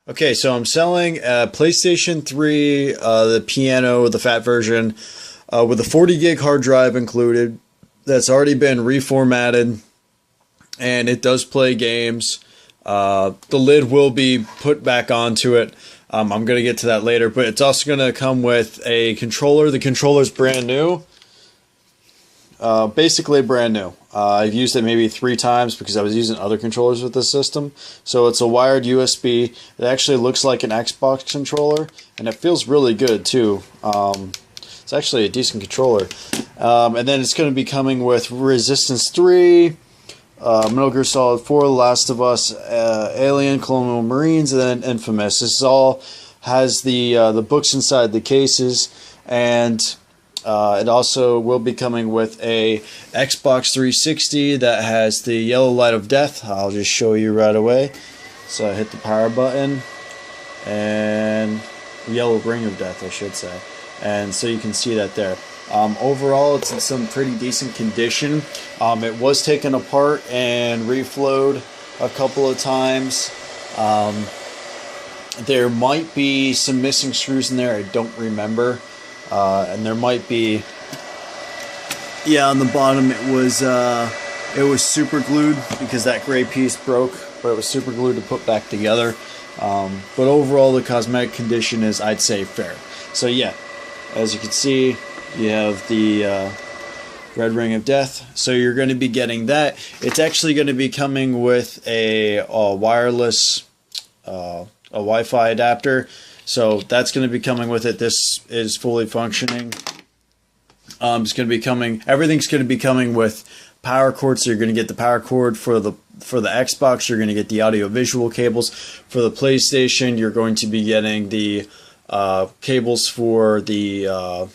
Okay, so I'm selling a PlayStation 3, the piano, the fat version, with a 40 gig hard drive included. That's already been reformatted, and it does play games. The lid will be put back onto it. I'm going to get to that later, but it's also going to come with a controller. The controller's brand new. Basically brand new. I've used it maybe 3 times because I was using other controllers with this system. So it's a wired USB. It actually looks like an Xbox controller, and it feels really good too. It's actually a decent controller. And then it's going to be coming with Resistance 3, Metal Gear Solid 4, The Last of Us, Alien, Colonial Marines, and then Infamous. This all has the books inside the cases, and it also will be coming with a Xbox 360 that has the yellow light of death. I'll just show you right away. So I hit the power button, and yellow ring of death, I should say. And so you can see that there. Overall, it's in some pretty decent condition. It was taken apart and reflowed a couple of times. There might be some missing screws in there. I don't remember. And there might be, yeah, on the bottom it was super glued because that gray piece broke, but it was super glued to put back together. But overall, the cosmetic condition is, I'd say, fair. So yeah, as you can see, you have the red ring of death. So you're going to be getting that. It's actually going to be coming with a wireless, a Wi-Fi adapter. So that's going to be coming with it. This is fully functioning. It's going to be coming. Everything's going to be coming with power cords. So you're going to get the power cord for the Xbox. You're going to get the audio visual cables for the PlayStation. You're going to be getting the cables for the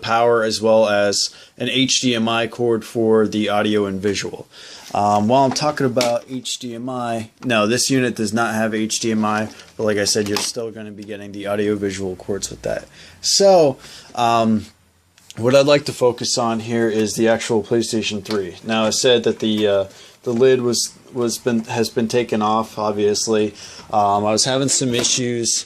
power, as well as an HDMI cord for the audio and visual. While I'm talking about HDMI, no, this unit does not have HDMI, but like I said, you're still going to be getting the audio-visual cords with that. So, what I'd like to focus on here is the actual PlayStation 3. Now, I said that the lid has been taken off, obviously. I was having some issues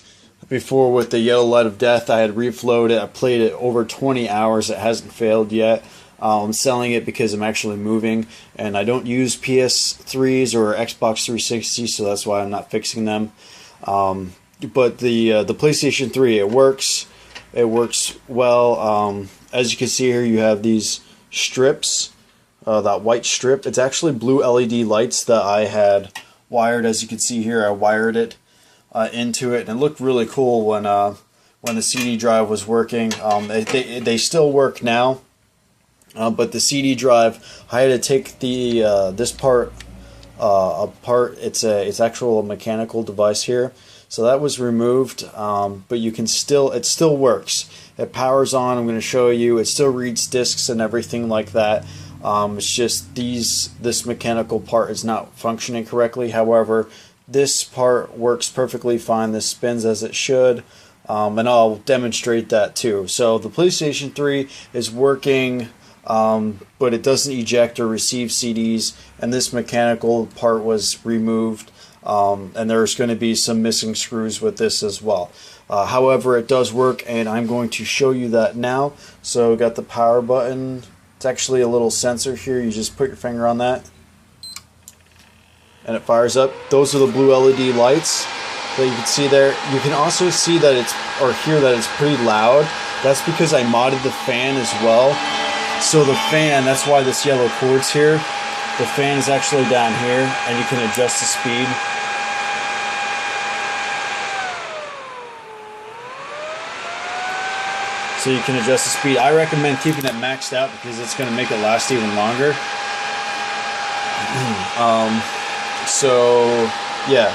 before with the yellow light of death. I had reflowed it. I played it over 20 hours. It hasn't failed yet. I'm selling it because I'm actually moving, and I don't use PS3s or Xbox 360, so that's why I'm not fixing them. But the PlayStation 3, it works. It works well. As you can see here, you have these strips, that white strip. It's actually blue LED lights that I had wired. As you can see here, I wired it into it, and it looked really cool when the CD drive was working. They still work now. But the CD drive, I had to take the this part apart. It's actual a mechanical device here, so that was removed. But you can it still works. It powers on. I'm going to show you. It still reads discs and everything like that. It's just this mechanical part is not functioning correctly. However, this part works perfectly fine. This spins as it should. And I'll demonstrate that too. So the PlayStation 3 is working. But it doesn't eject or receive CDs, and this mechanical part was removed, and there's going to be some missing screws with this as well. However, it does work, and I'm going to show you that now. So got the power button. It's actually a little sensor here. You just put your finger on that, and it fires up. Those are the blue LED lights that you can see there. You can also see that hear that it's pretty loud. That's because I modded the fan as well. So the fan, that's why this yellow cord's here. The fan is actually down here, and you can adjust the speed. So you can adjust the speed. I recommend keeping it maxed out because it's going to make it last even longer. So yeah,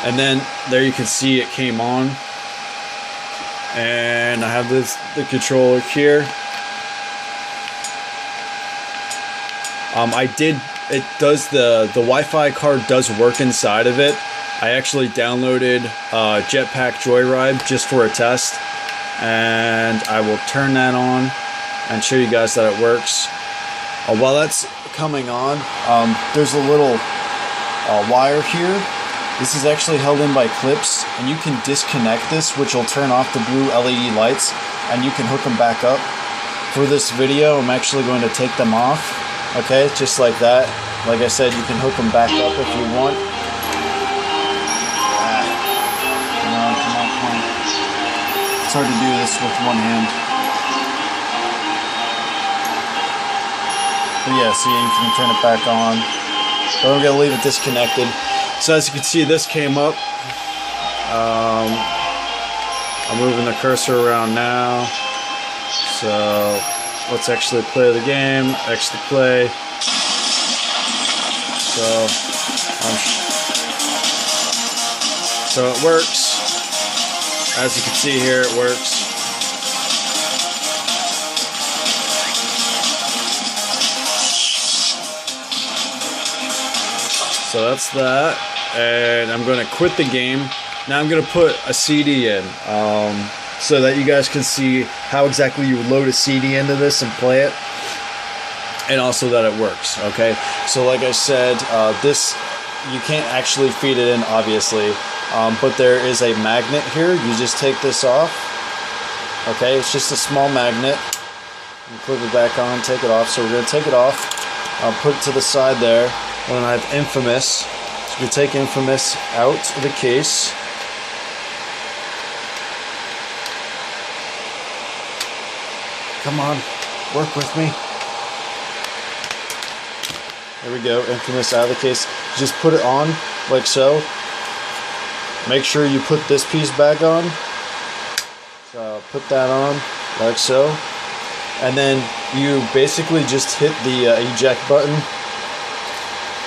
and then there you can see it came on, and I have the controller here. The Wi-Fi card does work inside of it. I actually downloaded Jetpack Joyride just for a test, and I will turn that on and show you guys that it works. While that's coming on, there's a little wire here This is actually held in by clips, and you can disconnect this, which will turn off the blue LED lights, and you can hook them back up. For this video, I'm actually going to take them off, okay, just like that. Like I said, you can hook them back up if you want. Come on, come on, come on. It's hard to do this with one hand. But yeah, see, you can turn it back on. But I'm going to leave it disconnected. So as you can see, this came up. I'm moving the cursor around now. So let's actually play the game. X to play. So it works. As you can see here, it works. So that's that, and I'm going to quit the game. Now I'm going to put a CD in, so that you guys can see how exactly you would load a CD into this and play it, and also that it works, okay? So like I said, this, you can't actually feed it in, obviously, but there is a magnet here. You just take this off, okay? It's just a small magnet. You clip it back on, take it off. So we're going to take it off, put it to the side there. And then I have Infamous. So we take Infamous out of the case. Come on, work with me. There we go, Infamous out of the case. Just put it on, like so. Make sure you put this piece back on. So put that on, like so. And then you basically just hit the eject button,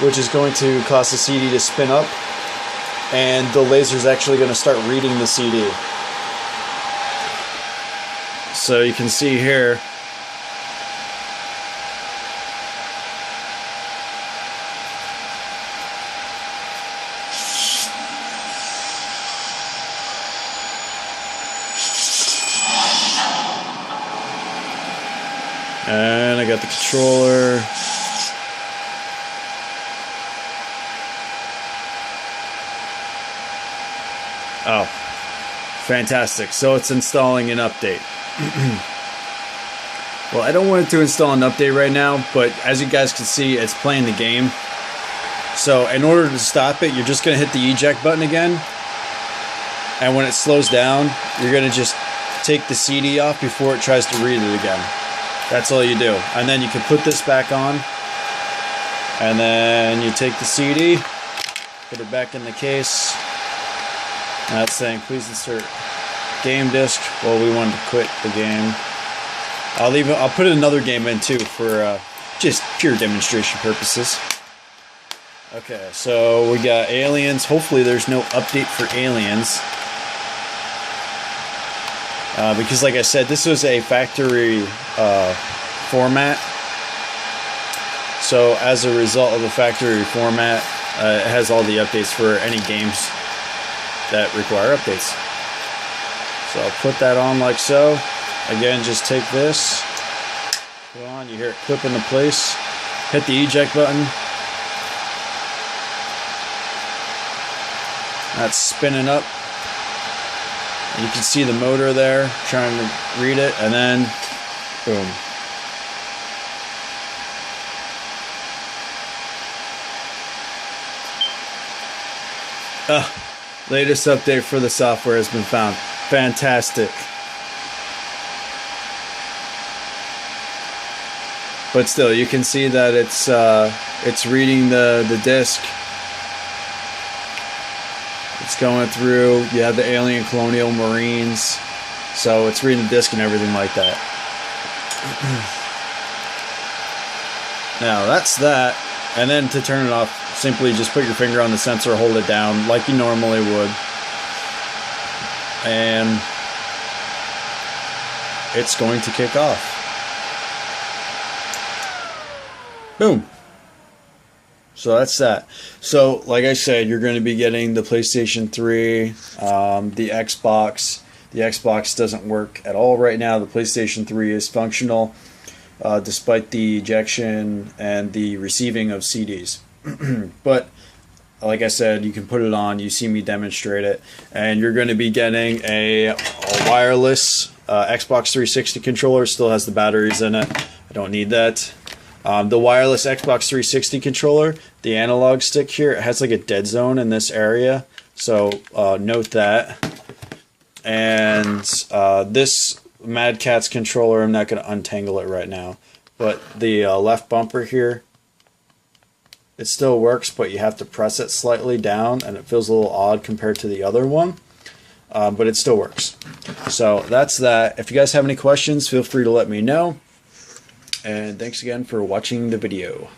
which is going to cause the CD to spin up, and the laser is actually going to start reading the CD. So you can see here, and I got the controller. Oh, fantastic. So it's installing an update. Well, I don't want it to install an update right now, but as you guys can see, it's playing the game. So in order to stop it, you're just going to hit the eject button again. And when it slows down, you're going to just take the CD off before it tries to read it again. That's all you do. And then you can put this back on. And then you take the CD, put it back in the case. That's saying please insert game disc. Well, we wanted to quit the game. I'll put another game in too for just pure demonstration purposes. Okay, so we got Aliens. Hopefully there's no update for Aliens, because like I said, this was a factory format. So as a result of the factory format, it has all the updates for any games that require updates. So I'll put that on like so. Again, just take this, put it on, you hear it clip into place, hit the eject button. That's spinning up. You can see the motor there trying to read it, and then boom. Latest update for the software has been found. Fantastic. But still, you can see that it's reading the disc. It's going through. You have the alien colonial marines, so it's reading the disc and everything like that. Now that's that. And then to turn it off, simply just put your finger on the sensor, hold it down like you normally would, and it's going to kick off. Boom. So that's that. So like I said, you're going to be getting the PlayStation 3, the Xbox. The Xbox doesn't work at all right now. The PlayStation 3 is functional, despite the ejection and the receiving of CDs. But like I said, you can put it on. You see me demonstrate it, and you're going to be getting a wireless Xbox 360 controller. Still has the batteries in it. I don't need that. The wireless Xbox 360 controller, the analog stick here, it has like a dead zone in this area, so note that. And this Mad Catz controller, I'm not going to untangle it right now, but the left bumper here, it still works, but you have to press it slightly down, and it feels a little odd compared to the other one, but it still works. So that's that. If you guys have any questions, feel free to let me know. And thanks again for watching the video.